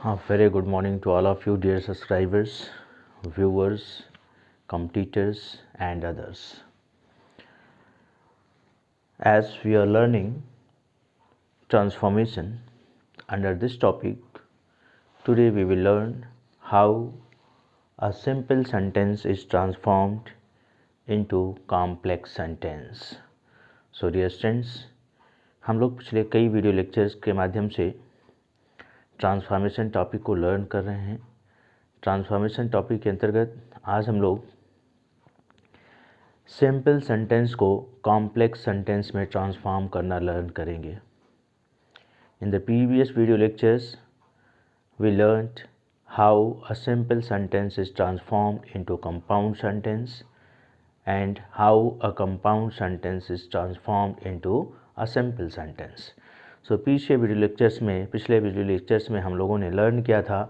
A very good morning to all of you, dear subscribers, viewers, competitors, and others. As we are learning transformation under this topic, today we will learn how a simple sentence is transformed into complex sentence. So dear students, हम लोग पिछले कई video lectures के माध्यम से transformation topic को learn कर रहे हैं। ट्रांसफॉर्मेशन टॉपिक के अंतर्गत आज हम लोग सिंपल सेंटेंस को कॉम्प्लेक्स सेंटेंस में ट्रांसफॉर्म करना लर्न करेंगे। In the previous video lectures we learned how a simple sentence is transformed into compound sentence and how a compound sentence is transformed into a simple sentence. So पिछले video lectures में हम लोगों ने learn किया था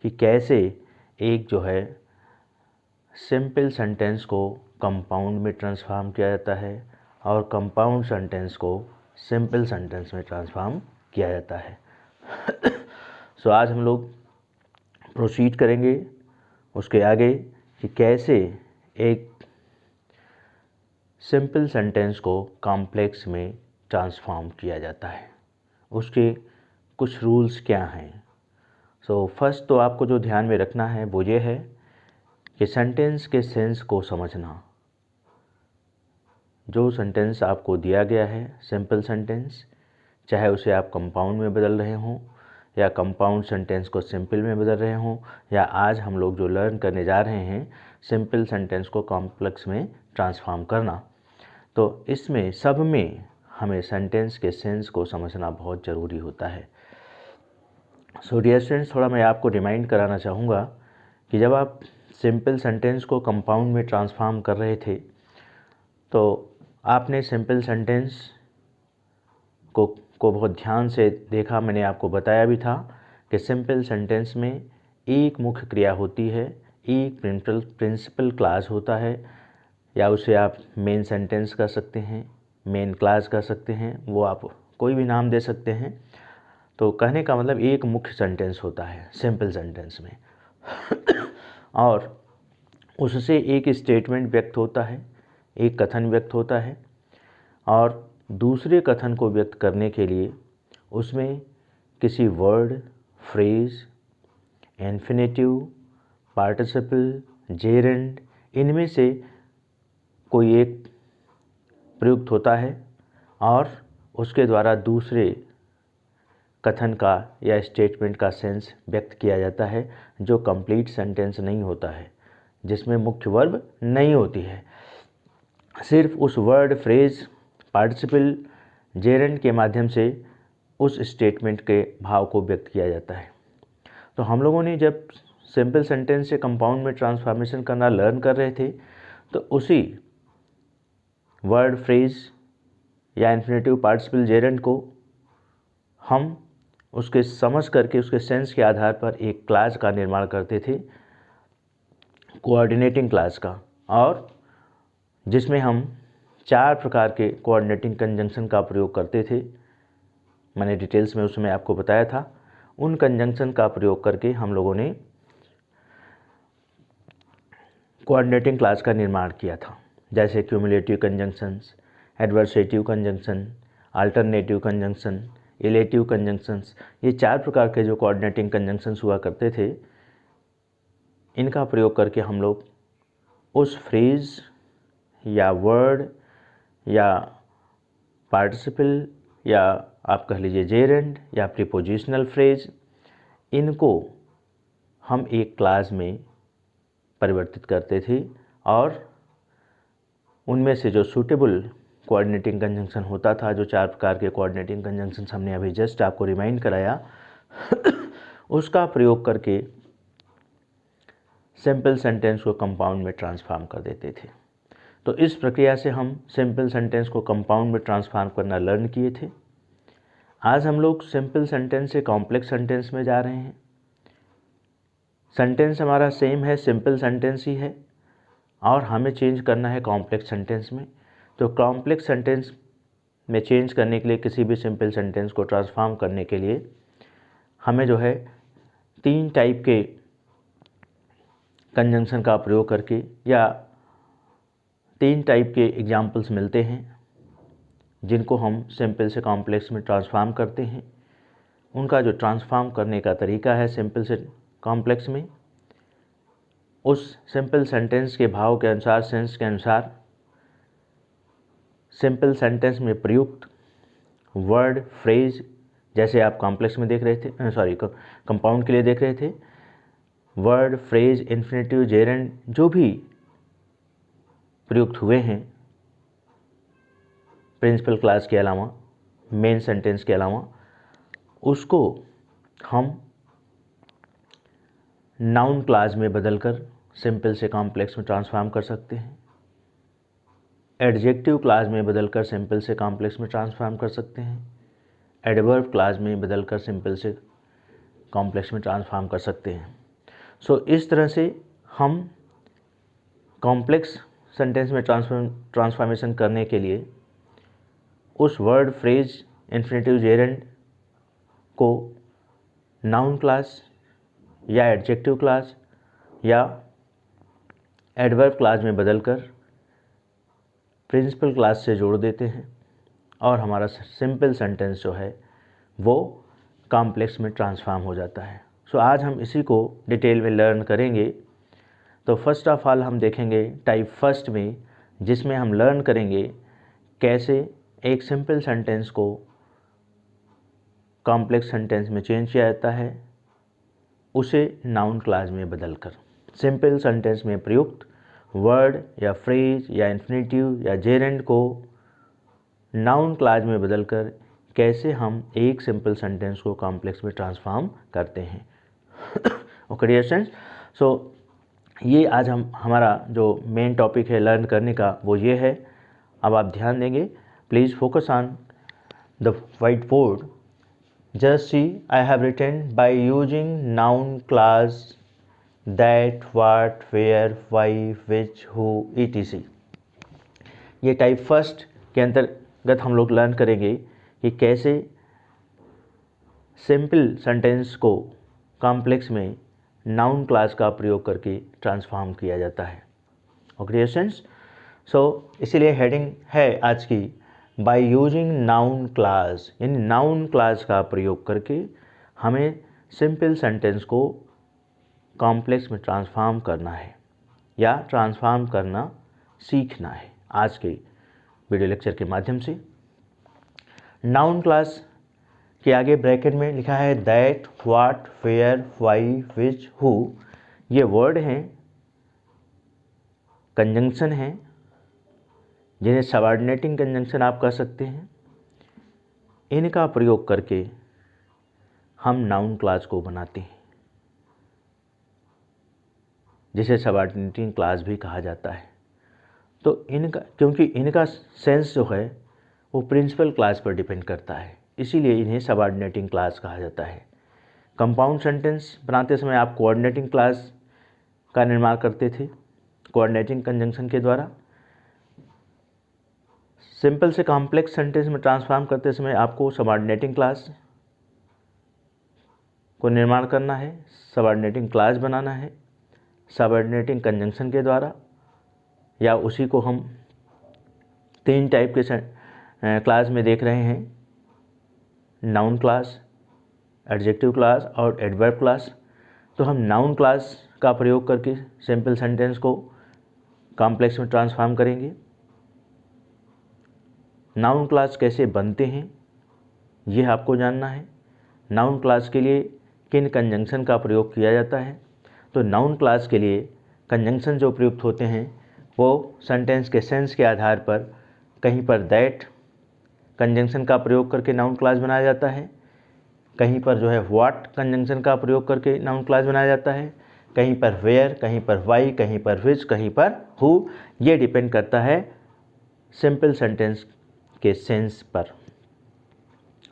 कि कैसे एक जो है सिंपल सेंटेंस को कंपाउंड में ट्रांसफॉर्म किया जाता है और कंपाउंड सेंटेंस को सिंपल सेंटेंस में ट्रांसफॉर्म किया जाता है। सो आज हम लोग प्रोसीड करेंगे उसके आगे कि कैसे एक सिंपल सेंटेंस को कॉम्प्लेक्स में ट्रांसफॉर्म किया जाता है, उसके कुछ रूल्स क्या हैं। सो फर्स्ट तो आपको जो ध्यान में रखना है वो ये है कि सेंटेंस के सेंस को समझना। जो सेंटेंस आपको दिया गया है सिंपल सेंटेंस, चाहे उसे आप कंपाउंड में बदल रहे हों या कंपाउंड सेंटेंस को सिंपल में बदल रहे हों, या आज हम लोग जो लर्न करने जा रहे हैं सिंपल सेंटेंस को कॉम्प्लेक्स में ट्रांसफॉर्म करना, तो इसमें सब में हमें सेंटेंस के सेंस को समझना बहुत ज़रूरी होता है। सो डियर स्टूडेंट्स, थोड़ा मैं आपको रिमाइंड कराना चाहूँगा कि जब आप सिंपल सेंटेंस को कंपाउंड में ट्रांसफॉर्म कर रहे थे तो आपने सिंपल सेंटेंस को बहुत ध्यान से देखा। मैंने आपको बताया भी था कि सिंपल सेंटेंस में एक मुख्य क्रिया होती है, एक प्रिंसिपल क्लास होता है, या उसे आप मेन सेंटेंस कर सकते हैं, मेन क्लास कर सकते हैं, वो आप कोई भी नाम दे सकते हैं। तो कहने का मतलब एक मुख्य सेंटेंस होता है सिंपल सेंटेंस में और उससे एक स्टेटमेंट व्यक्त होता है, एक कथन व्यक्त होता है, और दूसरे कथन को व्यक्त करने के लिए उसमें किसी word, phrase, infinitive, participle, gerund, इनमें से कोई एक प्रयुक्त होता है और उसके द्वारा दूसरे कथन का या स्टेटमेंट का सेंस व्यक्त किया जाता है, जो कंप्लीट सेंटेंस नहीं होता है, जिसमें मुख्य वर्ब नहीं होती है। सिर्फ उस वर्ड, फ्रेज, पार्टिसिपल, जेरेंड के माध्यम से उस स्टेटमेंट के भाव को व्यक्त किया जाता है। तो हम लोगों ने जब सिंपल सेंटेंस से कंपाउंड में ट्रांसफॉर्मेशन करना लर्न कर रहे थे तो उसी वर्ड, फ्रेज या इन्फिनेटिव, पार्टिसिपल, जेरेंड को हम उसके समझ करके उसके सेंस के आधार पर एक क्लास का निर्माण करते थे, कोऑर्डिनेटिंग क्लास का, और जिसमें हम 4 प्रकार के कोऑर्डिनेटिंग कंजंक्शन का प्रयोग करते थे। मैंने डिटेल्स में उसमें आपको बताया था। उन कंजंक्शन का प्रयोग करके हम लोगों ने कोऑर्डिनेटिंग क्लास का निर्माण किया था, जैसे cumulative conjunctions, adversative conjunction, alternative conjunction, illative conjunctions. ये 4 प्रकार के जो कोऑर्डिनेटिंग कंजंक्शंस हुआ करते थे, इनका प्रयोग करके हम लोग उस फ्रेज या वर्ड या पार्टिसिपल या आप कह लीजिए जेरेंड या प्रीपोजिशनल फ्रेज, इनको हम एक क्लास में परिवर्तित करते थे और उनमें से जो सूटेबल कोऑर्डिनेटिंग कंजंक्शन होता था, जो 4 प्रकार के कोऑर्डिनेटिंग कंजंक्शन हमने अभी जस्ट आपको रिमाइंड कराया उसका प्रयोग करके सिंपल सेंटेंस को कंपाउंड में ट्रांसफॉर्म कर देते थे। तो इस प्रक्रिया से हम सिंपल सेंटेंस को कंपाउंड में ट्रांसफॉर्म करना लर्न किए थे। आज हम लोग सिंपल सेंटेंस से कॉम्प्लेक्स सेंटेंस में जा रहे हैं। सेंटेंस हमारा सेम है, सिंपल सेंटेंस ही है, और हमें चेंज करना है कॉम्प्लेक्स सेंटेंस में। तो कॉम्प्लेक्स सेंटेंस में चेंज करने के लिए, किसी भी सिंपल सेंटेंस को ट्रांसफॉर्म करने के लिए हमें जो है 3 टाइप के कंजंक्शन का प्रयोग करके या 3 टाइप के एग्जाम्पल्स मिलते हैं जिनको हम सिंपल से कॉम्प्लेक्स में ट्रांसफॉर्म करते हैं। उनका जो ट्रांसफॉर्म करने का तरीका है सिंपल से कॉम्प्लेक्स में, उस सिंपल सेंटेंस के भाव के अनुसार, सेंस के अनुसार सिंपल सेंटेंस में प्रयुक्त वर्ड, फ्रेज, जैसे आप कॉम्प्लेक्स में देख रहे थे, कंपाउंड के लिए देख रहे थे, वर्ड, फ्रेज, इन्फिनेटिव, जेरेंड जो भी प्रयुक्त हुए हैं प्रिंसिपल क्लास के अलावा, मेन सेंटेंस के अलावा, उसको हम नाउन क्लास में बदलकर सिंपल से कॉम्प्लेक्स में ट्रांसफॉर्म कर सकते हैं। एडजेक्टिव क्लास में बदलकर सिंपल से कॉम्प्लेक्स में ट्रांसफॉर्म कर सकते हैं। एडवर्ब क्लास में बदलकर सिंपल से कॉम्प्लेक्स में ट्रांसफॉर्म कर सकते हैं। इस तरह से हम कॉम्प्लेक्स सेंटेंस में ट्रांसफॉर्मेशन करने के लिए उस वर्ड, फ्रेज, इन्फिनेटिव, जेरेंड को नाउन क्लास या एडजेक्टिव क्लास या एडवर्ब क्लास में बदलकर प्रिंसिपल क्लास से जोड़ देते हैं और हमारा सिंपल सेंटेंस जो है वो कॉम्प्लेक्स में ट्रांसफॉर्म हो जाता है। आज हम इसी को डिटेल में लर्न करेंगे। तो फर्स्ट ऑफ ऑल हम देखेंगे टाइप फर्स्ट में, जिसमें हम लर्न करेंगे कैसे एक सिंपल सेंटेंस को कॉम्प्लेक्स सेंटेंस में चेंज किया जाता है, उसे नाउन क्लास में बदलकर। सिंपल सेंटेंस में प्रयुक्त वर्ड या फ्रेज या इन्फिनेटिव या जेरेंड को नाउन क्लास में बदलकर कैसे हम एक सिंपल सेंटेंस को कॉम्प्लेक्स में ट्रांसफॉर्म करते हैं। ओके डियर स्टूडेंट्स, ये आज हमारा जो मेन टॉपिक है लर्न करने का वो ये है। अब आप ध्यान देंगे, please focus on the white board. Just see, I have written by using noun class that, what, where, why, which, who, etc. ये टाइप फर्स्ट के अंतर्गत हम लोग लर्न करेंगे कि कैसे सिंपल सेंटेंस को कॉम्प्लेक्स में नाउन क्लास का प्रयोग करके ट्रांसफॉर्म किया जाता है। ओके स्टूडेंट्स, इसीलिए हेडिंग है आज की बाय यूजिंग नाउन क्लास, यानी नाउन क्लास का प्रयोग करके हमें सिंपल सेंटेंस को कॉम्प्लेक्स में ट्रांसफॉर्म करना है या ट्रांसफॉर्म करना सीखना है आज के वीडियो लेक्चर के माध्यम से। नाउन क्लास के आगे ब्रैकेट में लिखा है that, what, where, why, which, who. ये वर्ड हैं, कंजंक्शन हैं, जिन्हें सबऑर्डिनेटिंग कंजंक्शन आप कह सकते हैं। इनका प्रयोग करके हम नाउन क्लास को बनाते हैं, जिसे सबऑर्डिनेटिंग क्लास भी कहा जाता है। तो क्योंकि इनका सेंस जो है वो प्रिंसिपल क्लास पर डिपेंड करता है, इसीलिए इन्हें सबऑर्डिनेटिंग क्लास कहा जाता है। कंपाउंड सेंटेंस बनाते समय आप कोऑर्डिनेटिंग क्लास का निर्माण करते थे कोऑर्डिनेटिंग कंजंक्शन के द्वारा। सिंपल से कॉम्प्लेक्स सेंटेंस में ट्रांसफॉर्म करते समय आपको सबऑर्डिनेटिंग क्लास को निर्माण करना है, सबऑर्डिनेटिंग क्लास बनाना है सबऑर्डिनेटिंग कंजंक्शन के द्वारा, या उसी को हम 3 टाइप के क्लास में देख रहे हैं, नाउन क्लास, एडजेक्टिव क्लास और एडवर्ब क्लास। तो हम नाउन क्लास का प्रयोग करके सिंपल सेंटेंस को कॉम्प्लेक्स में ट्रांसफॉर्म करेंगे। नाउन क्लास कैसे बनते हैं यह आपको जानना है। नाउन क्लास के लिए किन कंजंक्शन का प्रयोग किया जाता है। तो नाउन क्लास के लिए कंजंक्शन जो प्रयुक्त होते हैं वो सेंटेंस के सेंस के आधार पर कहीं पर दैट कंजंक्शन का प्रयोग करके नाउन क्लास बनाया जाता है, कहीं पर जो है व्हाट कंजंक्शन का प्रयोग करके नाउन क्लास बनाया जाता है, कहीं पर वेयर, कहीं पर वाई, कहीं पर विच, कहीं पर हु। ये डिपेंड करता है सिंपल सेंटेंस के सेंस पर।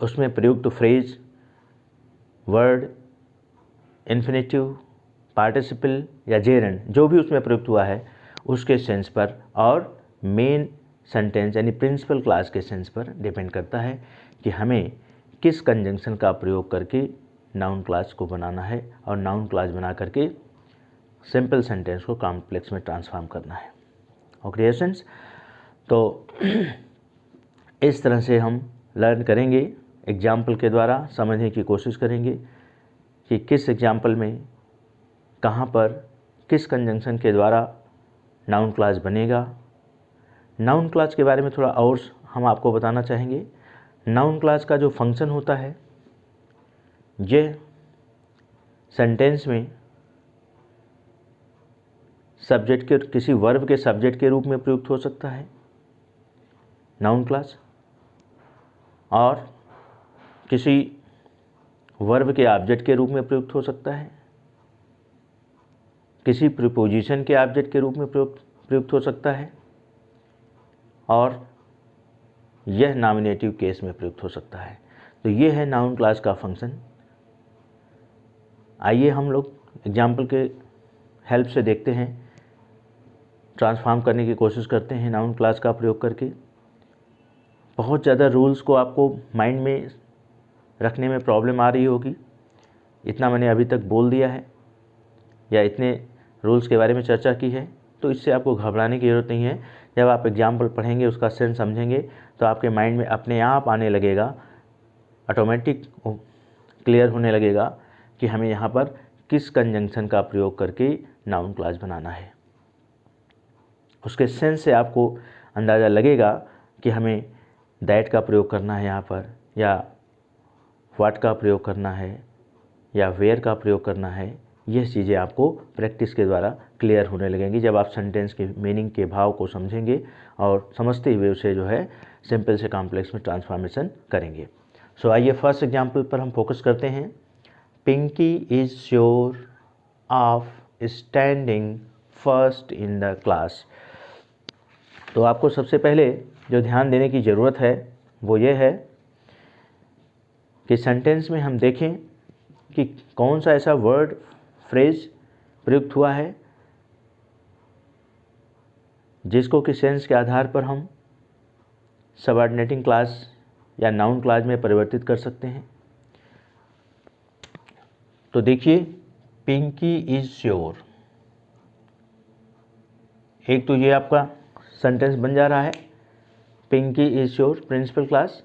उसमें प्रयुक्त फ्रेज, वर्ड, इन्फिनेटिव, पार्टिसिपल या जेरेंड जो भी उसमें प्रयुक्त हुआ है उसके सेंस पर और मेन सेंटेंस यानी प्रिंसिपल क्लास के सेंस पर डिपेंड करता है कि हमें किस कंजंक्शन का प्रयोग करके नाउन क्लास को बनाना है और नाउन क्लास बना करके सिंपल सेंटेंस को कॉम्प्लेक्स में ट्रांसफॉर्म करना है। ओके स्टूडेंट्स, तो इस तरह से हम लर्न करेंगे, एग्जाम्पल के द्वारा समझने की कोशिश करेंगे कि किस एग्जाम्पल में कहाँ पर किस कंजंक्शन के द्वारा नाउन क्लास बनेगा। नाउन क्लास के बारे में थोड़ा और हम आपको बताना चाहेंगे। नाउन क्लास का जो फंक्शन होता है, यह सेंटेंस में सब्जेक्ट के किसी वर्ब के सब्जेक्ट के रूप में प्रयुक्त हो सकता है नाउन क्लास, और किसी वर्ब के ऑब्जेक्ट के रूप में प्रयुक्त हो सकता है, किसी प्रीपोजिशन के ऑब्जेक्ट के रूप में प्रयुक्त हो सकता है, और यह नॉमिनेटिव केस में प्रयुक्त हो सकता है। तो ये है नाउन क्लास का फंक्शन। आइए हम लोग एग्जाम्पल के हेल्प से देखते हैं, ट्रांसफॉर्म करने की कोशिश करते हैं नाउन क्लास का प्रयोग करके। बहुत ज़्यादा रूल्स को आपको माइंड में रखने में प्रॉब्लम आ रही होगी, इतना मैंने अभी तक बोल दिया है या इतने रूल्स के बारे में चर्चा की है, तो इससे आपको घबराने की ज़रूरत नहीं है। जब आप एग्जाम्पल पढ़ेंगे, उसका सेंस समझेंगे, तो आपके माइंड में अपने आप आने लगेगा, ऑटोमेटिक क्लियर होने लगेगा कि हमें यहाँ पर किस कंजंक्शन का प्रयोग करके नाउन क्लास बनाना है। उसके सेंस से आपको अंदाज़ा लगेगा कि हमें दैट का प्रयोग करना है यहाँ पर, या व्हाट का प्रयोग करना है, या वेयर का प्रयोग करना है। यह चीज़ें आपको प्रैक्टिस के द्वारा क्लियर होने लगेंगी जब आप सेंटेंस के मीनिंग के भाव को समझेंगे और समझते हुए उसे जो है सिंपल से कॉम्प्लेक्स में ट्रांसफॉर्मेशन करेंगे। सो आइए फर्स्ट एग्जांपल पर हम फोकस करते हैं। Pinky is sure of standing first in the class. तो आपको सबसे पहले जो ध्यान देने की ज़रूरत है वो ये है कि सेंटेंस में हम देखें कि कौन सा ऐसा वर्ड फ्रेज प्रयुक्त हुआ है जिसको कि सेंस के आधार पर हम सबऑर्डिनेटिंग क्लास या नाउन क्लास में परिवर्तित कर सकते हैं। तो देखिए, पिंकी इज़ श्योर, एक तो ये आपका सेंटेंस बन जा रहा है, Pinky is sure principal class,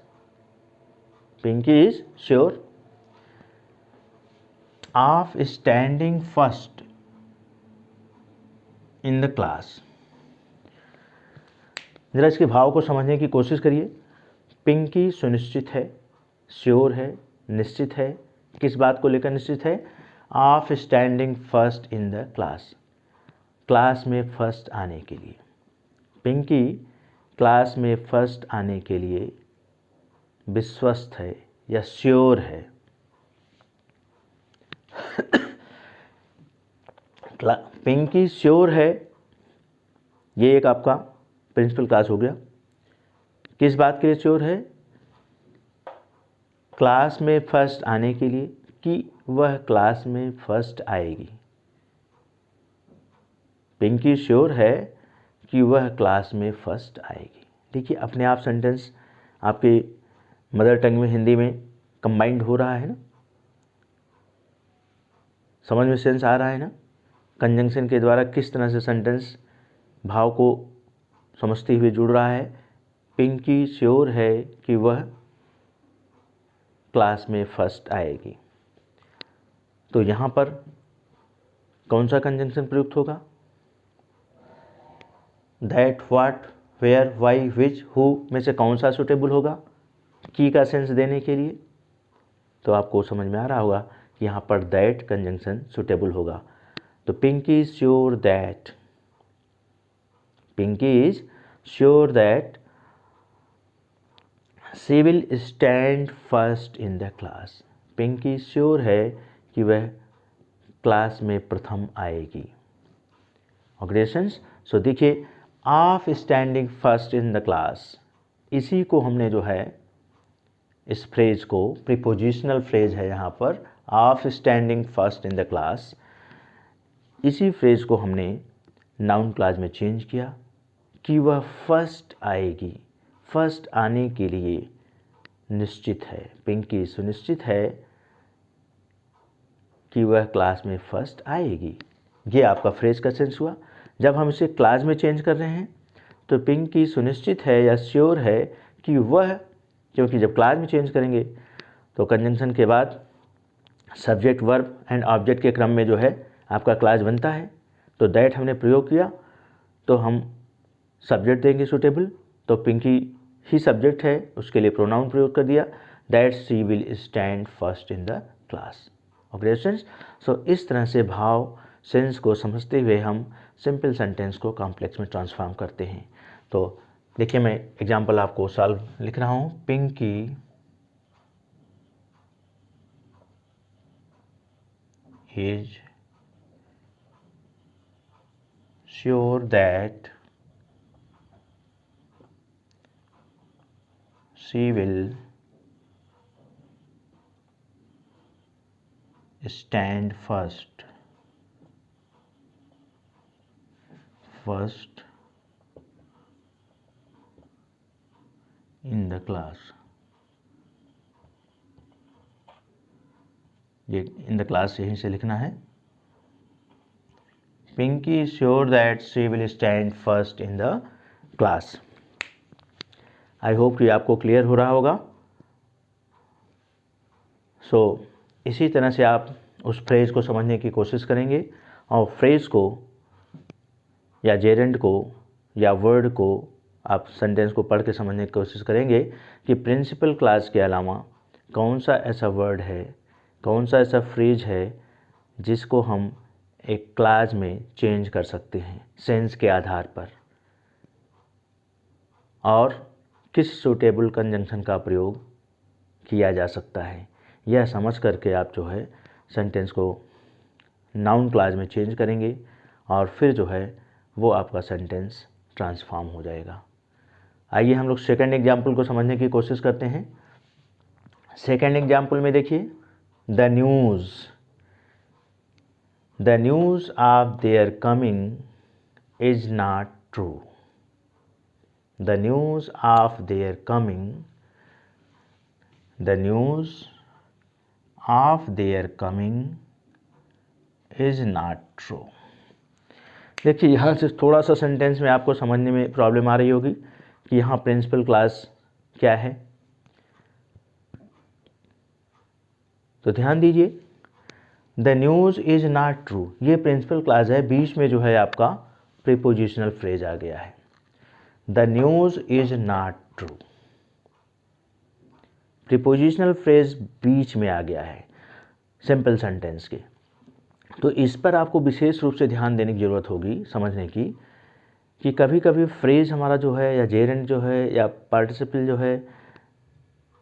Pinky is sure of standing first in the class. जरा इसके भाव को समझने की कोशिश करिए। पिंकी सुनिश्चित है, श्योर है, निश्चित है। किस बात को लेकर निश्चित है? Of standing first in the class, class में फर्स्ट आने के लिए। पिंकी क्लास में फर्स्ट आने के लिए विश्वस्त है या श्योर है। पिंकी श्योर है, ये एक आपका प्रिंसिपल क्लास हो गया। किस बात के लिए श्योर है? क्लास में फर्स्ट आने के लिए, कि वह क्लास में फर्स्ट आएगी। पिंकी श्योर है कि वह क्लास में फर्स्ट आएगी। देखिए, अपने आप सेंटेंस आपके मदर टंग में हिंदी में कंबाइंड हो रहा है ना, समझ में सेंस आ रहा है ना। कंजंक्शन के द्वारा किस तरह से सेंटेंस भाव को समझते हुए जुड़ रहा है। पिंकी श्योर है कि वह क्लास में फर्स्ट आएगी। तो यहाँ पर कौन सा कंजंक्शन प्रयुक्त होगा? That, what, where, why, which, who में से कौन सा सुटेबल होगा की का सेंस देने के लिए? तो आपको समझ में आ रहा होगा कि यहाँ पर दैट कंजंक्शन सुटेबल होगा। तो Pinky is sure that, Pinky is sure that she will stand first in the class. Pinky sure है कि वह क्लास में प्रथम आएगी। ऑग्रेशंस, सो देखिए, of standing first in the class, इसी को हमने जो है इस फ्रेज को, प्रीपोजिशनल फ्रेज है यहाँ पर, of standing first in the class, इसी फ्रेज को हमने नाउन क्लास में चेंज किया कि वह फर्स्ट आएगी। फर्स्ट आने के लिए निश्चित है, पिंकी सुनिश्चित है कि वह क्लास में फर्स्ट आएगी। ये आपका फ्रेज का सेंस हुआ। जब हम इसे क्लास में चेंज कर रहे हैं तो पिंकी सुनिश्चित है या श्योर है कि वह, क्योंकि जब क्लास में चेंज करेंगे तो कंजंक्शन के बाद सब्जेक्ट वर्ब एंड ऑब्जेक्ट के क्रम में जो है आपका क्लास बनता है। तो दैट हमने प्रयोग किया तो हम सब्जेक्ट देंगे सूटेबल, तो पिंकी ही सब्जेक्ट है, उसके लिए प्रोनाउन प्रयोग कर दिया, that she will stand first in the class. Okay students, so इस तरह से भाव सेंस को समझते हुए हम सिंपल सेंटेंस को कॉम्प्लेक्स में ट्रांसफॉर्म करते हैं। तो देखिए मैं एग्जांपल आपको सॉल्व लिख रहा हूँ। Pinky is sure that she will stand first in the class। ये इन द क्लास यहीं से लिखना है। Pinky is sure that she will stand first in the class. I hope कि आपको क्लियर हो रहा होगा। सो इसी तरह से आप उस फ्रेज को समझने की कोशिश करेंगे और फ्रेज को या जेरेंड को या वर्ड को आप सेंटेंस को पढ़ के समझने की कोशिश करेंगे कि प्रिंसिपल क्लास के अलावा कौन सा ऐसा वर्ड है, कौन सा ऐसा फ्रेज है जिसको हम एक क्लास में चेंज कर सकते हैं सेंस के आधार पर, और किस सूटेबल कंजंक्शन का प्रयोग किया जा सकता है। यह समझ करके आप जो है सेंटेंस को नाउन क्लास में चेंज करेंगे और फिर जो है वो आपका सेंटेंस ट्रांसफॉर्म हो जाएगा। आइए हम लोग सेकंड एग्जाम्पल को समझने की कोशिश करते हैं। सेकंड एग्जाम्पल में देखिए, the news of their coming is not true. The news of their coming, the news of their coming is not true. देखिए यहाँ से थोड़ा सा सेंटेंस में आपको समझने में प्रॉब्लम आ रही होगी कि यहाँ प्रिंसिपल क्लास क्या है। तो ध्यान दीजिए, the news is not true, ये प्रिंसिपल क्लास है, बीच में जो है आपका प्रीपोजिशनल फ्रेज आ गया है। The news is not true, prepositional phrase बीच में आ गया है सिंपल सेंटेंस के। तो इस पर आपको विशेष रूप से ध्यान देने की ज़रूरत होगी समझने की कि कभी कभी फ्रेज हमारा जो है या जेरेंड जो है या पार्टिसिपल जो है,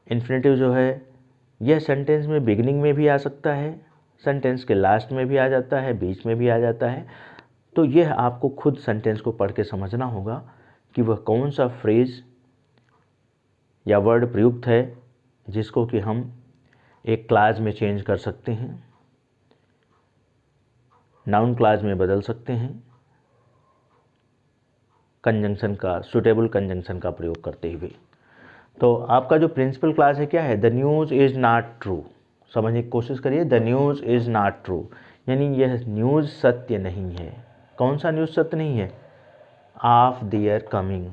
इन्फिनेटिव जो है, यह सेंटेंस में बिगिनिंग में भी आ सकता है, सेंटेंस के लास्ट में भी आ जाता है, बीच में भी आ जाता है। तो यह आपको खुद सेंटेंस को पढ़ के समझना होगा कि वह कौन सा फ्रेज या वर्ड प्रयुक्त है जिसको कि हम एक क्लास में चेंज कर सकते हैं, नाउन क्लास में बदल सकते हैं, कंजंक्शन का, सूटेबल कंजंक्शन का प्रयोग करते हुए। तो आपका जो प्रिंसिपल क्लास है क्या है, the news is not true. समझने की कोशिश करिए, the news is not true, यानी यह न्यूज़ सत्य नहीं है। कौन सा न्यूज़ सत्य नहीं है? ऑफ देयर कमिंग,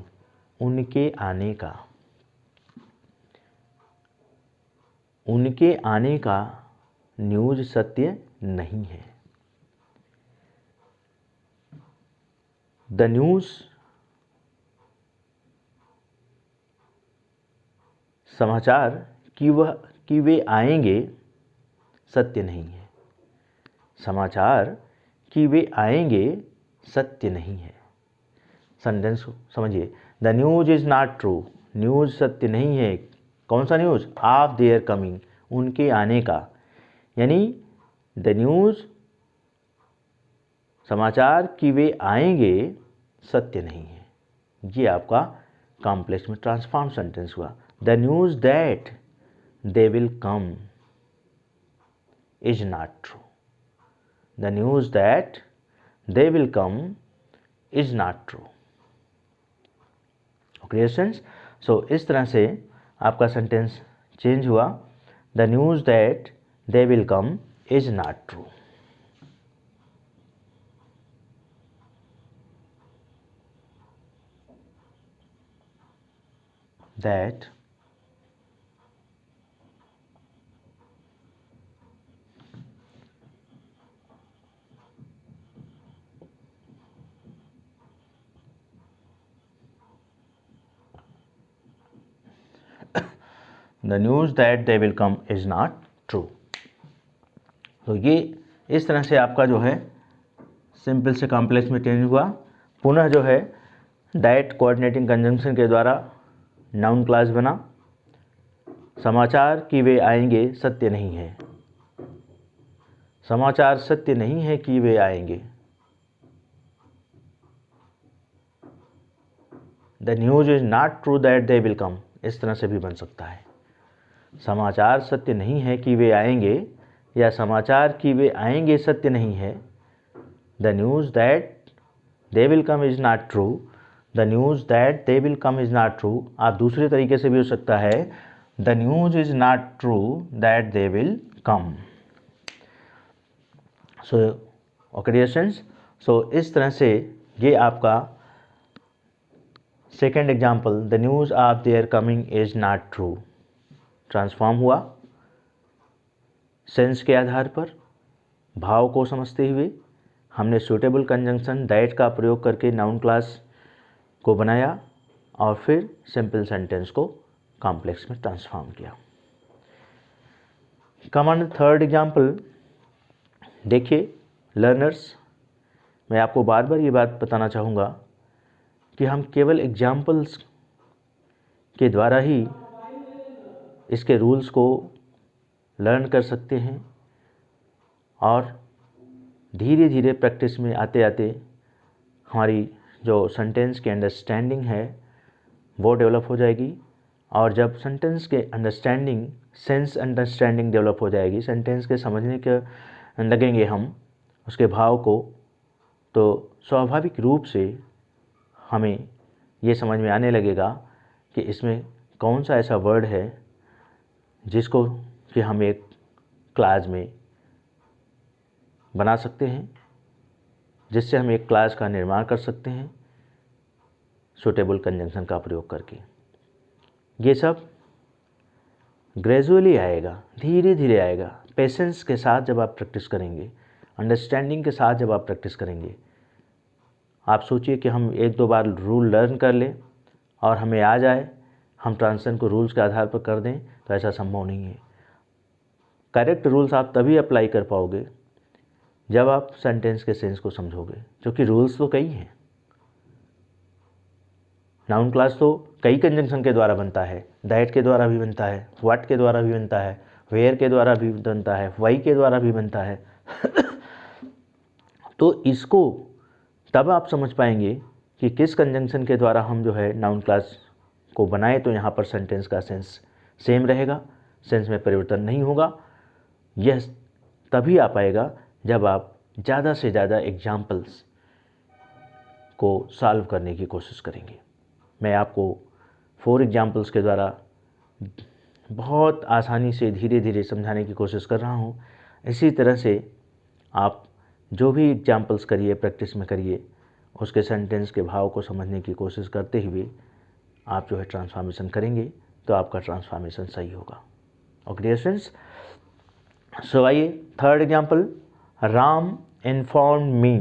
उनके आने का, उनके आने का न्यूज़ सत्य नहीं है। द न्यूज़, समाचार कि वे आएंगे सत्य नहीं है। समाचार कि वे आएंगे सत्य नहीं है। सेंटेंस समझिए, the news is not true, news सत्य नहीं है। कौन सा न्यूज़? ऑफ देयर कमिंग, उनके आने का, यानी द न्यूज़, समाचार कि वे आएंगे सत्य नहीं है। ये आपका कॉम्प्लेक्स में ट्रांसफॉर्म सेंटेंस हुआ। The news that they will come is not true, the news that they will come is not true. Okay students, so इस तरह से आपका सेंटेंस चेंज हुआ, the news that they will come is not true. that the news that they will come is not true। तो ये इस तरह से आपका जो है सिंपल से कॉम्प्लेक्स में चेंज हुआ। पुनः जो है दैट कोऑर्डिनेटिंग कंजंक्शन के द्वारा नाउन क्लास बना। समाचार कि वे आएंगे सत्य नहीं है, समाचार सत्य नहीं है कि वे आएंगे। The news is not true that they will कम, इस तरह से भी बन सकता है। समाचार सत्य नहीं है कि वे आएंगे, या समाचार कि वे आएंगे सत्य नहीं है। The news that they will come is not true, the news that they will come is not true. आप दूसरे तरीके से भी हो सकता है, the news is not true that they will come. So okay dear students, so इस तरह से ये आपका second example, the news of their coming is not true, transform हुआ सेंस के आधार पर। भाव को समझते हुए हमने सूटेबल कंजंक्शन दैट का प्रयोग करके नाउन क्लास को बनाया और फिर सिंपल सेंटेंस को कॉम्प्लेक्स में ट्रांसफॉर्म किया। कम थर्ड एग्जाम्पल देखिए लर्नर्स, मैं आपको बार बार ये बात बताना चाहूँगा कि हम केवल एग्जाम्पल्स के द्वारा ही इसके रूल्स को लर्न कर सकते हैं और धीरे धीरे प्रैक्टिस में आते आते हमारी जो सेंटेंस की अंडरस्टैंडिंग है वो डेवलप हो जाएगी। और जब सेंटेंस के अंडरस्टैंडिंग, सेंस अंडरस्टैंडिंग डेवलप हो जाएगी, सेंटेंस के समझने के लगेंगे हम उसके भाव को, तो स्वाभाविक रूप से हमें ये समझ में आने लगेगा कि इसमें कौन सा ऐसा वर्ड है जिसको कि हम एक क्लास में बना सकते हैं, जिससे हम एक क्लास का निर्माण कर सकते हैं सूटेबल कंजंक्शन का प्रयोग करके। ये सब ग्रेजुअली आएगा, धीरे धीरे आएगा। पेशेंस के साथ जब आप प्रैक्टिस करेंगे, अंडरस्टैंडिंग के साथ जब आप प्रैक्टिस करेंगे, आप सोचिए कि हम एक दो बार रूल लर्न कर लें और हमें आ जाए, हम ट्रांसलेशन को रूल्स के आधार पर कर दें, तो ऐसा संभव नहीं है। करेक्ट रूल्स आप तभी अप्लाई कर पाओगे जब आप सेंटेंस के सेंस को समझोगे, क्योंकि रूल्स तो कई हैं। नाउन क्लास तो कई कंजंक्शन के द्वारा बनता है, दैट के द्वारा भी बनता है, व्हाट के द्वारा भी बनता है, वेयर के द्वारा भी बनता है, वाई के द्वारा भी बनता है। तो इसको तब आप समझ पाएंगे कि किस कंजंक्शन के द्वारा हम जो है नाउन क्लास को बनाए तो यहाँ पर सेंटेंस का सेंस सेम रहेगा, सेंस में परिवर्तन नहीं होगा। यह तभी आ पाएगा जब आप ज़्यादा से ज़्यादा एग्जाम्पल्स को सॉल्व करने की कोशिश करेंगे। मैं आपको 4 एग्जाम्पल्स के द्वारा बहुत आसानी से धीरे धीरे समझाने की कोशिश कर रहा हूँ। इसी तरह से आप जो भी एग्जाम्पल्स करिए, प्रैक्टिस में करिए, उसके सेंटेंस के भाव को समझने की कोशिश करते हुए आप जो है ट्रांसफॉर्मेशन करेंगे तो आपका ट्रांसफॉर्मेशन सही होगा। ओके डियर स्टूडेंट्स, सो आइए third example, Ram inform me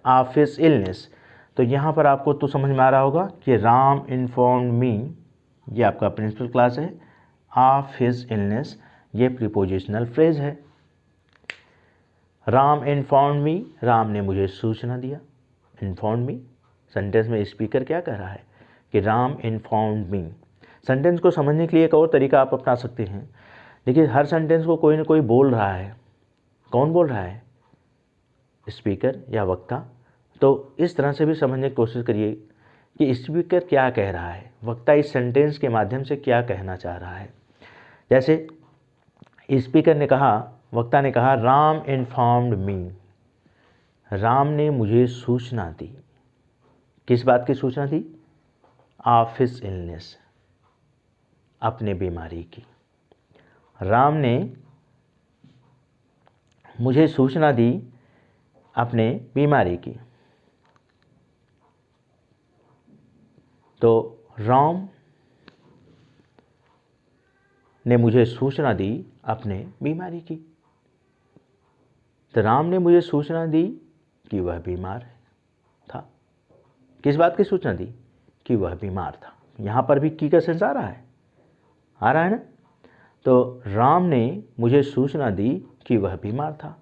of his illness. तो यहाँ पर आपको तो समझ में आ रहा होगा कि राम इन्फॉर्म मी, ये आपका प्रिंसिपल क्लास है, ऑफ हिज इलनेस ये प्रीपोजिशनल फ्रेज है। राम इन्फॉर्म मी, राम ने मुझे सूचना दिया। इन्फॉर्म मी, सेंटेंस में स्पीकर क्या कह रहा है कि राम इन्फॉर्म मी। सेंटेंस को समझने के लिए एक और तरीका आप अपना सकते हैं। देखिए, हर सेंटेंस को कोई ना कोई बोल रहा है। कौन बोल रहा है? स्पीकर या वक्ता। तो इस तरह से भी समझने की कोशिश करिए कि स्पीकर क्या कह रहा है, वक्ता इस सेंटेंस के माध्यम से क्या कहना चाह रहा है। जैसे स्पीकर ने कहा, वक्ता ने कहा, राम इन्फॉर्म्ड मी, राम ने मुझे सूचना दी। किस बात की सूचना दी? ऑफ हिज इलनेस, अपने बीमारी की। राम ने मुझे सूचना दी अपने बीमारी की। तो राम ने मुझे सूचना दी अपने बीमारी की। तो राम ने मुझे सूचना दी कि वह बीमार था। किस बात की सूचना दी? कि वह बीमार था। यहाँ पर भी की का सेंस आ रहा है ना? तो राम ने मुझे सूचना दी कि वह बीमार था।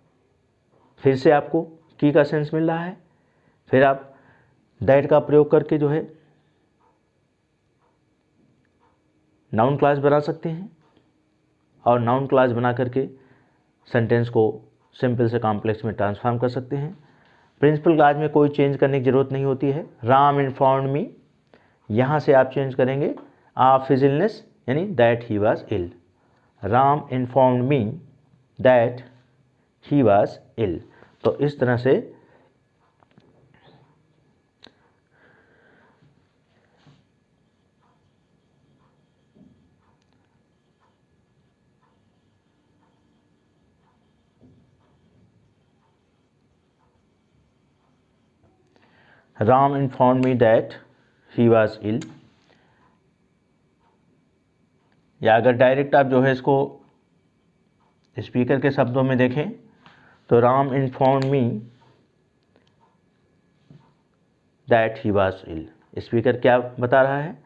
फिर से आपको की का सेंस मिल रहा है। फिर आप दैट का प्रयोग करके जो है नाउन क्लास बना सकते हैं और नाउन क्लास बना करके सेंटेंस को सिंपल से कॉम्प्लेक्स में ट्रांसफॉर्म कर सकते हैं। प्रिंसिपल क्लास में कोई चेंज करने की ज़रूरत नहीं होती है। राम इन्फॉर्म्ड मी, यहाँ से आप चेंज करेंगे ऑफ हिज इलनेस, यानी that he was ill. Ram informed me that he was ill. तो इस तरह से Ram informed me that he was ill, या अगर डायरेक्ट आप जो है इसको स्पीकर के शब्दों में देखें तो Ram informed me that he was ill. Speaker क्या बता रहा है?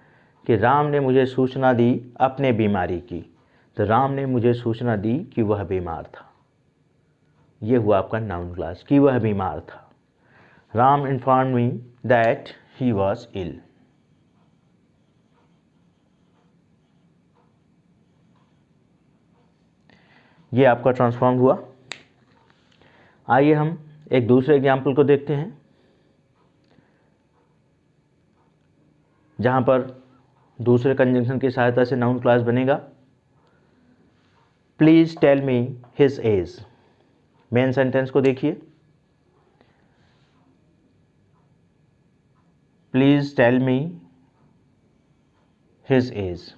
कि राम ने मुझे सूचना दी अपने बीमारी की। तो राम ने मुझे सूचना दी कि वह बीमार था। ये हुआ आपका नाउन क्लास, कि वह बीमार था। Ram informed me that he was ill. ये आपका ट्रांसफॉर्म हुआ। आइए हम एक दूसरे एग्जाम्पल को देखते हैं, जहाँ पर दूसरे कंजंक्शन की सहायता से नाउन क्लास बनेगा। Please tell me his age. Main sentence को देखिए, please tell me his age.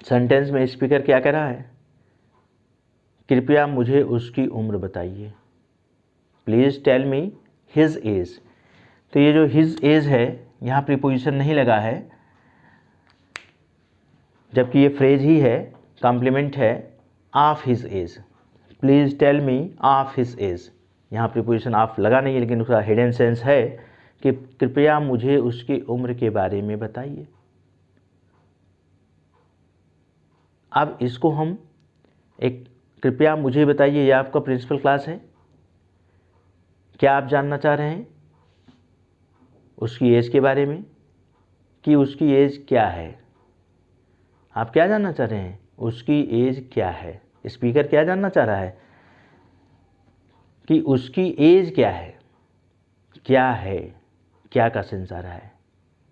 Sentence में स्पीकर क्या कह रहा है? कृपया मुझे उसकी उम्र बताइए। Please tell me his age. तो ये जो हिज एज है, यहाँ प्रीपोजिशन नहीं लगा है, जबकि ये फ्रेज ही है, कॉम्प्लीमेंट है of his age. Please tell me of his age. यहाँ प्रीपोजिशन ऑफ लगा नहीं है, लेकिन उसका हिडन सेंस है कि कृपया मुझे उसकी उम्र के बारे में बताइए। अब इसको हम एक कृपया मुझे बताइए, यह आपका प्रिंसिपल क्लास है। क्या आप जानना चाह रहे हैं उसकी एज के बारे में, कि उसकी एज क्या है? आप क्या जानना चाह रहे हैं? उसकी एज क्या है। स्पीकर क्या जानना चाह रहा है? कि उसकी एज क्या है। क्या है, क्या का सेंस आ रहा है?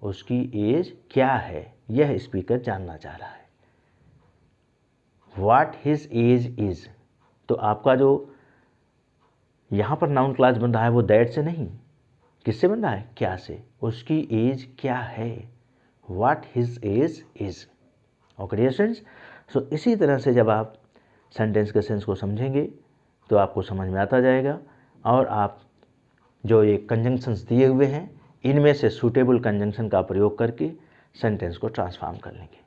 उसकी एज क्या है, यह स्पीकर जानना चाह रहा है। What his age is. तो आपका जो यहाँ पर नाउन क्लास बन रहा है वो दैट से नहीं, किससे बन रहा है? क्या से। उसकी एज क्या है, what his age is. Okay students, so इसी तरह से जब आप सेंटेंस के सेंस को समझेंगे तो आपको समझ में आता जाएगा, और आप जो ये कंजंक्शंस दिए हुए हैं इनमें से सूटेबल कंजंक्शन का प्रयोग करके सेंटेंस को ट्रांसफॉर्म कर लेंगे।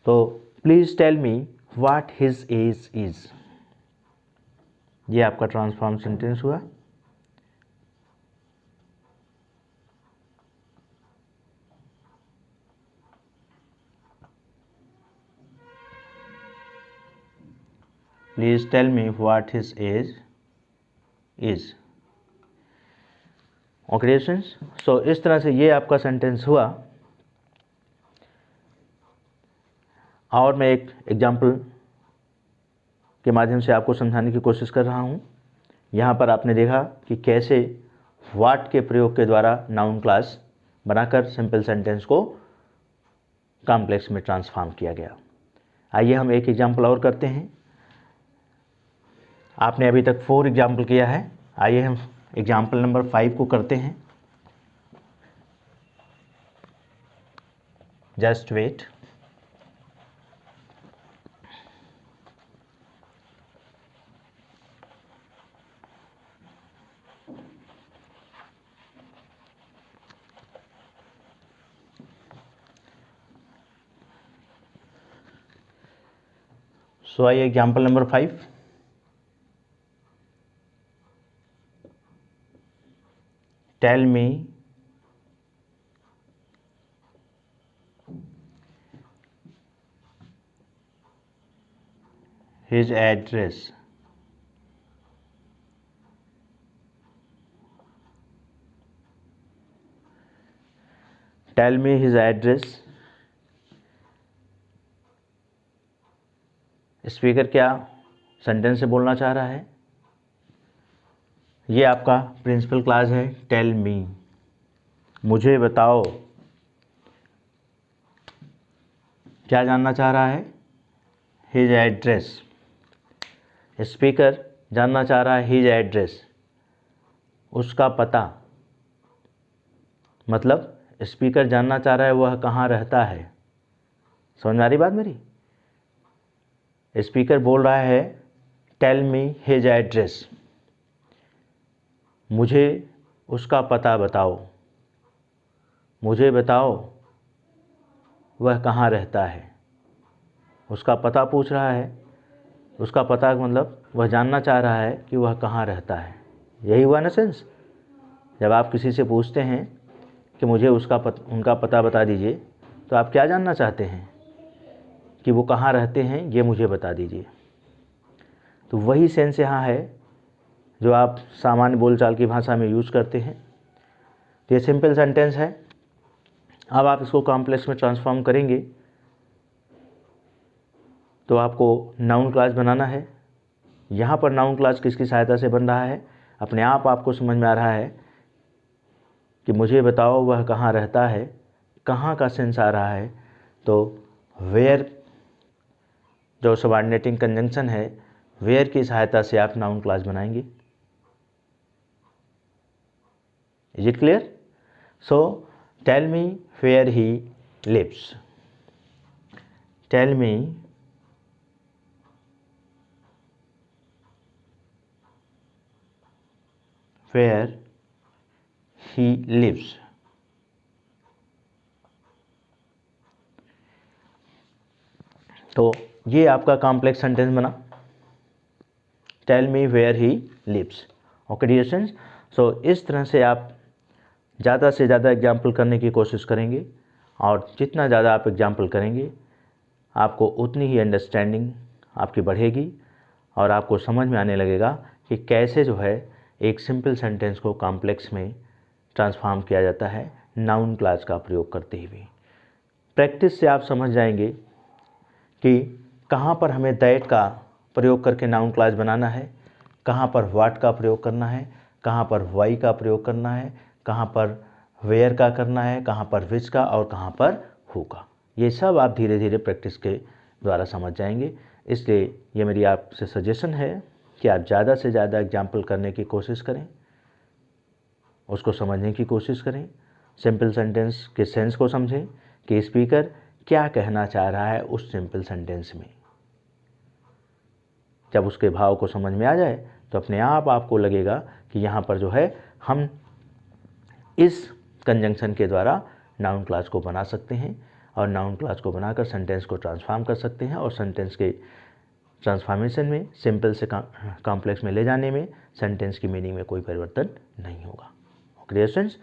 तो please tell me what his age is. ये आपका ट्रांसफॉर्म सेंटेंस हुआ। Please tell me what his age is. Okay students, so इस तरह से ये आपका सेंटेंस हुआ। और मैं एक एग्जाम्पल के माध्यम से आपको समझाने की कोशिश कर रहा हूँ। यहाँ पर आपने देखा कि कैसे व्हाट के प्रयोग के द्वारा नाउन क्लास बनाकर सिंपल सेंटेंस को कॉम्प्लेक्स में ट्रांसफॉर्म किया गया। आइए हम एक एग्जाम्पल और करते हैं। आपने अभी तक 4 एग्जाम्पल किया है, आइए हम एग्जाम्पल नंबर 5 को करते हैं। Just wait. सो आइए example number 5। Tell me his address। Tell me his address। Speaker क्या सेंटेंस से बोलना चाह रहा है? ये आपका प्रिंसिपल क्लास है। टेल मी, मुझे बताओ। क्या जानना चाह रहा है? His address. स्पीकर जानना चाह रहा है हिज एड्रेस, उसका पता। मतलब स्पीकर जानना चाह रहा है वह कहाँ रहता है। समझ में आ रही बात मेरी? स्पीकर बोल रहा है टेल मी हिज एड्रेस, मुझे उसका पता बताओ, मुझे बताओ वह कहाँ रहता है। उसका पता पूछ रहा है। उसका पता मतलब वह जानना चाह रहा है कि वह कहाँ रहता है। यही हुआ ना सेंस। जब आप किसी से पूछते हैं कि मुझे उनका पता बता दीजिए, तो आप क्या जानना चाहते हैं? कि वो कहाँ रहते हैं, ये मुझे बता दीजिए। तो वही सेंस यहाँ है जो आप सामान्य बोलचाल की भाषा में यूज़ करते हैं। तो ये सिंपल सेंटेंस है। अब आप इसको कॉम्प्लेक्स में ट्रांसफॉर्म करेंगे तो आपको नाउन क्लास बनाना है। यहाँ पर नाउन क्लास किसकी सहायता से बन रहा है? अपने आप आपको समझ में आ रहा है कि मुझे बताओ वह कहाँ रहता है। कहाँ का सेंस आ रहा है? तो वेयर जो सबऑर्डिनेटिंग कंजंक्शन है, वेयर की सहायता से आप नाउन क्लास बनाएंगे। Is it clear? So tell me where he lives. Tell me where he lives। तो ये आपका कॉम्प्लेक्स सेंटेंस बना, tell me where he lives. Okay dear students, so इस तरह से आप ज़्यादा से ज़्यादा एग्जाम्पल करने की कोशिश करेंगे, और जितना ज़्यादा आप एग्जाम्पल करेंगे आपको उतनी ही अंडरस्टैंडिंग आपकी बढ़ेगी, और आपको समझ में आने लगेगा कि कैसे जो है एक सिंपल सेंटेंस को कॉम्प्लेक्स में ट्रांसफॉर्म किया जाता है नाउन क्लास का प्रयोग करते हुए। प्रैक्टिस से आप समझ जाएंगे कि कहाँ पर हमें दैट का प्रयोग करके नाउन क्लास बनाना है, कहाँ पर व्हाट का प्रयोग करना है, कहाँ पर वाई का प्रयोग करना है, कहाँ पर वेयर का करना है, कहाँ पर विच का, और कहाँ पर हु का। ये सब आप धीरे धीरे प्रैक्टिस के द्वारा समझ जाएंगे। इसलिए ये मेरी आपसे सजेशन है कि आप ज़्यादा से ज़्यादा एग्जाम्पल करने की कोशिश करें, उसको समझने की कोशिश करें, सिंपल सेंटेंस के सेंस को समझें कि स्पीकर क्या कहना चाह रहा है उस सिंपल सेंटेंस में। जब उसके भाव को समझ में आ जाए तो अपने आप आपको लगेगा कि यहाँ पर जो है हम इस कंजंक्शन के द्वारा नाउन क्लास को बना सकते हैं, और नाउन क्लास को बनाकर सेंटेंस को ट्रांसफॉर्म कर सकते हैं, और सेंटेंस के ट्रांसफॉर्मेशन में, सिंपल से कॉम्प्लेक्स में ले जाने में सेंटेंस की मीनिंग में कोई परिवर्तन नहीं होगा। ओके स्टूडेंट्स,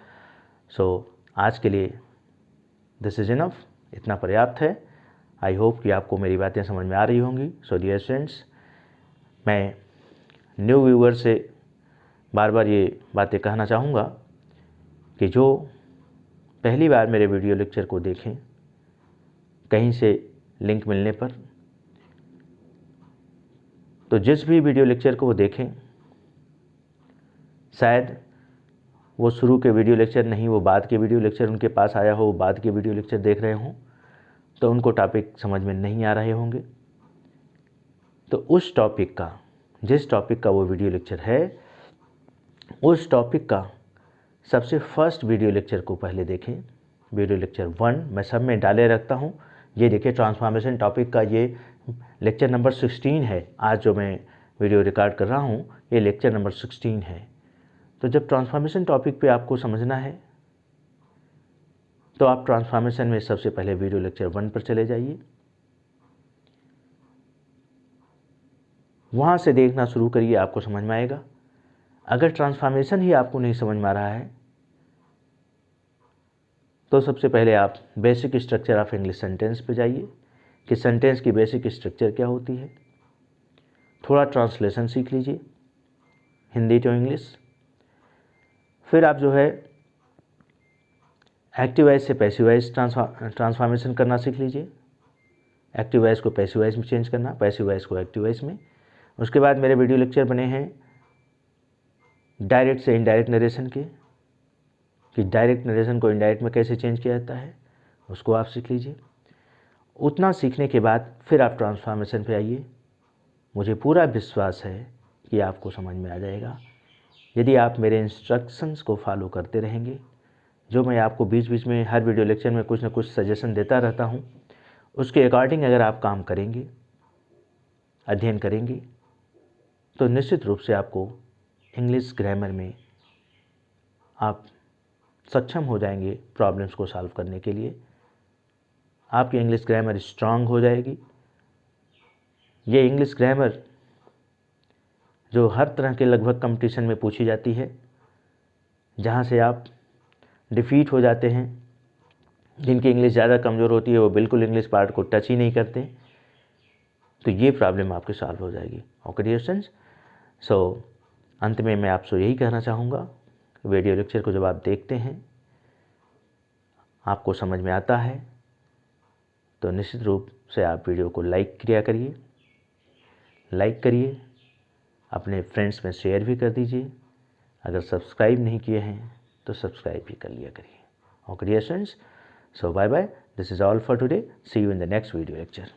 सो आज के लिए दिस इज इनफ, इतना पर्याप्त है। आई होप कि आपको मेरी बातें समझ में आ रही होंगी। सो डियर स्टूडेंट्स, मैं न्यू व्यूअर से बार बार ये बातें कहना चाहूँगा कि जो पहली बार मेरे वीडियो लेक्चर को देखें कहीं से लिंक मिलने पर, तो जिस भी वीडियो लेक्चर को वो देखें, शायद वो शुरू के वीडियो लेक्चर नहीं, वो बाद के वीडियो लेक्चर उनके पास आया हो, वो बाद के वीडियो लेक्चर देख रहे हों, तो उनको टॉपिक समझ में नहीं आ रहे होंगे। तो उस टॉपिक का, जिस टॉपिक का वो वीडियो लेक्चर है, उस टॉपिक का सबसे फर्स्ट वीडियो लेक्चर को पहले देखें। वीडियो लेक्चर 1 मैं सब में डाले रखता हूँ। ये देखिए ट्रांसफॉर्मेशन टॉपिक का ये लेक्चर नंबर 16 है। आज जो मैं वीडियो रिकॉर्ड कर रहा हूँ ये लेक्चर नंबर 16 है। तो जब ट्रांसफॉर्मेशन टॉपिक पे आपको समझना है तो आप ट्रांसफॉर्मेशन में सबसे पहले वीडियो लेक्चर 1 पर चले जाइए। वहाँ से देखना शुरू करिए, आपको समझ में आएगा। अगर ट्रांसफॉर्मेशन ही आपको नहीं समझ में आ रहा है तो सबसे पहले आप basic structure of English sentence पे जाइए कि सेंटेंस की बेसिक स्ट्रक्चर क्या होती है। थोड़ा ट्रांसलेशन सीख लीजिए हिंदी टू इंग्लिश। फिर आप जो है एक्टिव वॉइस से पैसिव वॉइस ट्रांसफॉर्मेशन करना सीख लीजिए। एक्टिव वॉइस को पैसिव वॉइस में चेंज करना, पैसिव वॉइस को एक्टिव वॉइस में। उसके बाद मेरे वीडियो लेक्चर बने हैं डायरेक्ट से इनडायरेक्ट नरेशन के, कि डायरेक्ट नरेशन को इनडायरेक्ट में कैसे चेंज किया जाता है, उसको आप सीख लीजिए। उतना सीखने के बाद फिर आप ट्रांसफॉर्मेशन पे आइए। मुझे पूरा विश्वास है कि आपको समझ में आ जाएगा यदि आप मेरे इंस्ट्रक्शंस को फॉलो करते रहेंगे। जो मैं आपको बीच बीच में हर वीडियो लेक्चर में कुछ ना कुछ सजेशन देता रहता हूँ, उसके अकॉर्डिंग अगर आप काम करेंगे, अध्ययन करेंगे, तो निश्चित रूप से आपको इंग्लिश ग्रामर में आप सक्षम हो जाएंगे प्रॉब्लम्स को सॉल्व करने के लिए। आपकी इंग्लिश ग्रामर स्ट्रांग हो जाएगी। ये इंग्लिश ग्रामर जो हर तरह के लगभग कंपटीशन में पूछी जाती है, जहाँ से आप डिफीट हो जाते हैं, जिनकी इंग्लिश ज़्यादा कमज़ोर होती है वो बिल्कुल इंग्लिश पार्ट को टच ही नहीं करते, तो ये प्रॉब्लम आपकी सॉल्व हो जाएगी। ओके डियर स्टूडेंट्स, सो अंत में मैं आपसे यही कहना चाहूँगा, वीडियो लेक्चर को जब आप देखते हैं आपको समझ में आता है तो निश्चित रूप से आप वीडियो को लाइक करिए, अपने फ्रेंड्स में शेयर भी कर दीजिए। अगर सब्सक्राइब नहीं किए हैं तो सब्सक्राइब भी कर लिया करिए। Okay dear students, so bye bye, this is all for today, see you in the next video lecture.